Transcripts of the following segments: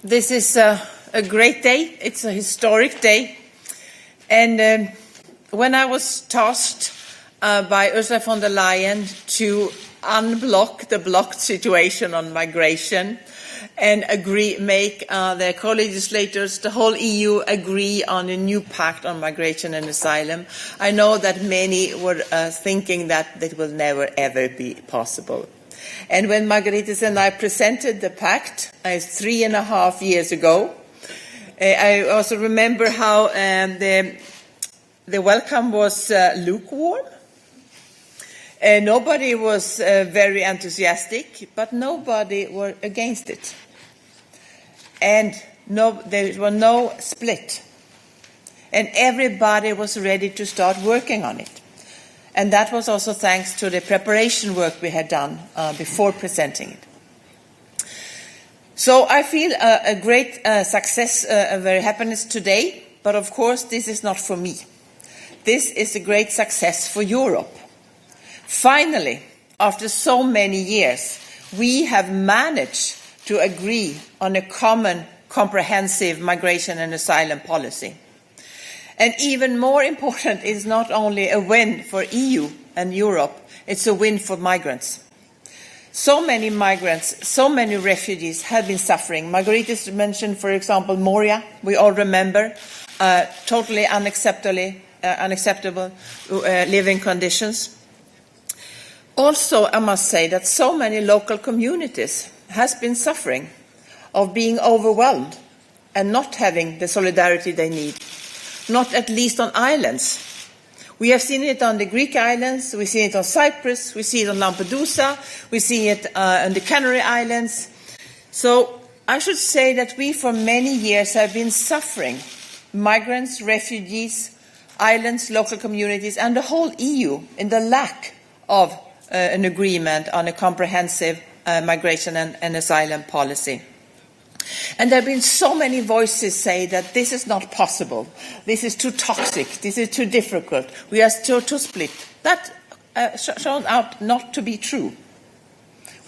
This is a great day. It's a historic day. And when I was tasked by Ursula von der Leyen to unblock the blocked situation on migration and make the co-legislators, the whole EU, agree on a new pact on migration and asylum, I know that many were thinking that it will never, ever be possible. And when Margaritis and I presented the pact 3.5 years ago, I also remember how the welcome was lukewarm. Nobody was very enthusiastic, but nobody were against it. And there was no split. And everybody was ready to start working on it. And that was also thanks to the preparation work we had done before presenting it. So I feel a great success, a very happiness today, but of course this is not for me. This is a great success for Europe. Finally, after so many years, we have managed to agree on a common, comprehensive migration and asylum policy. And even more important is not only a win for EU and Europe, it's a win for migrants. So many migrants, so many refugees have been suffering. Margaritis mentioned, for example, Moria. We all remember totally unacceptable living conditions. Also, I must say that so many local communities has been suffering of being overwhelmed and not having the solidarity they need. Not at least on islands. We have seen it on the Greek islands, we see it on Cyprus, we see it on Lampedusa, we see it on the Canary Islands. So I should say that we for many years have been suffering, migrants, refugees, islands, local communities, and the whole EU in the lack of an agreement on a comprehensive migration and asylum policy. And there have been so many voices say that this is not possible, this is too toxic, this is too difficult, we are still too split. That shown out not to be true.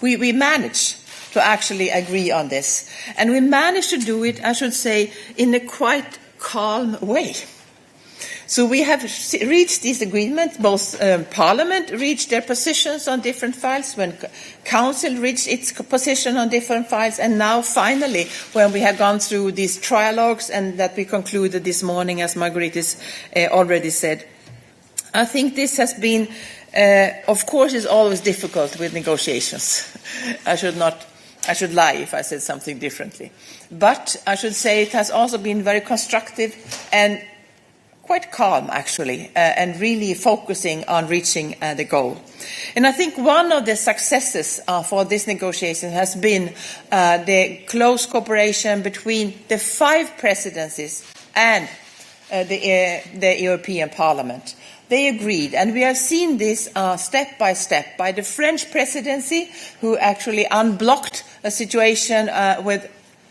We managed to actually agree on this. And we managed to do it, I should say, in a quite calm way. So we have reached this agreement, both Parliament reached their positions on different files, when Council reached its position on different files, and now finally, when we have gone through these trialogues and that we concluded this morning, as Margaritis already said. I think this has been, of course, it's always difficult with negotiations. I should lie if I said something differently. But I should say it has also been very constructive and quite calm, actually, and really focusing on reaching the goal. And I think one of the successes for this negotiation has been the close cooperation between the 5 presidencies and the European Parliament. They agreed, and we have seen this step by step by the French presidency, who actually unblocked a situation with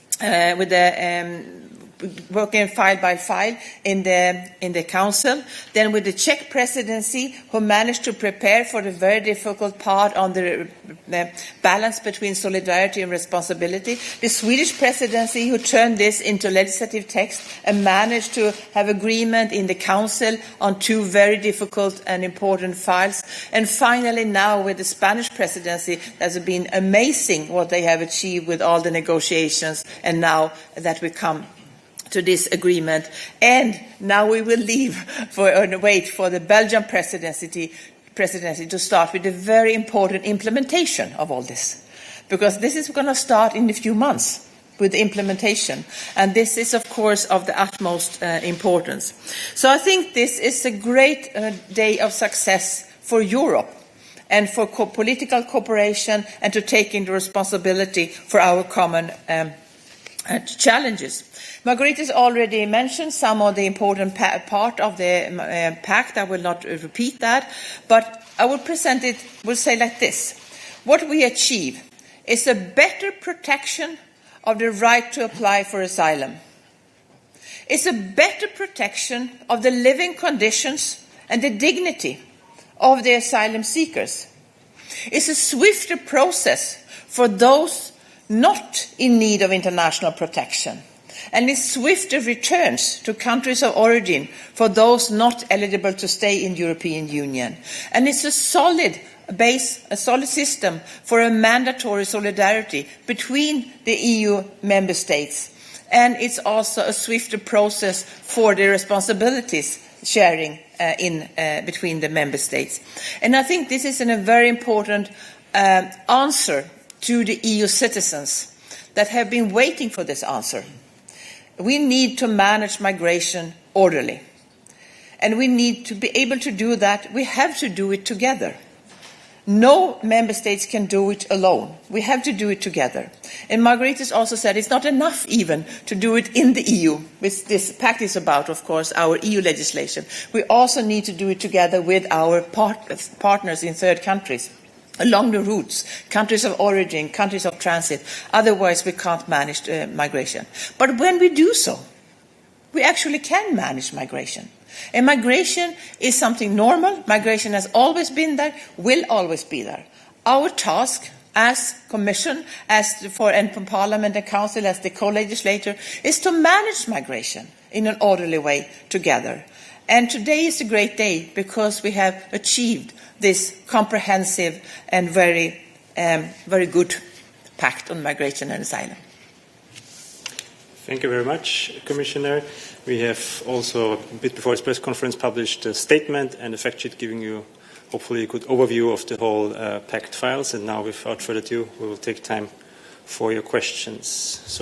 the working file by file in the Council, then with the Czech presidency, who managed to prepare for the very difficult part on the balance between solidarity and responsibility, the Swedish presidency, who turned this into legislative text and managed to have agreement in the Council on 2 very difficult and important files, and finally now with the Spanish presidency, it has been amazing what they have achieved with all the negotiations, and now that we come to this agreement. And now we will wait for the Belgian presidency to start with the very important implementation of all this. Because this is going to start in a few months with the implementation. And this is, of course, of the utmost importance. So I think this is a great day of success for Europe and for political cooperation and to taking the responsibility for our common challenges. Margaritis already mentioned some of the important part of the pact. I will not repeat that, but I will present it, will say like this. What we achieve is a better protection of the right to apply for asylum. It's a better protection of the living conditions and the dignity of the asylum seekers. It's a swifter process for those not in need of international protection, and it swiftly returns to countries of origin for those not eligible to stay in the European Union. And it's a solid base, a solid system for a mandatory solidarity between the EU member states. And it's also a swifter process for the responsibilities sharing between the member states. And I think this is a very important answer to the EU citizens that have been waiting for this answer. We need to manage migration orderly. And we need to be able to do that. We have to do it together. No member states can do it alone. We have to do it together. And Margrethe also said it's not enough even to do it in the EU, which this Pact is about, of course, our EU legislation. We also need to do it together with our partners in third countries, along the routes, countries of origin, countries of transit. Otherwise, we can't manage migration. But when we do so, we actually can manage migration. And migration is something normal. Migration has always been there, will always be there. Our task as Commission, and Parliament and Council, as the co-legislator, is to manage migration in an orderly way together. And today is a great day because we have achieved this comprehensive and very good pact on migration and asylum. Thank you very much, Commissioner. We have also, a bit before this press conference, published a statement and a fact sheet giving you, hopefully, a good overview of the whole Pact files. And now, without further ado, we will take time for your questions. So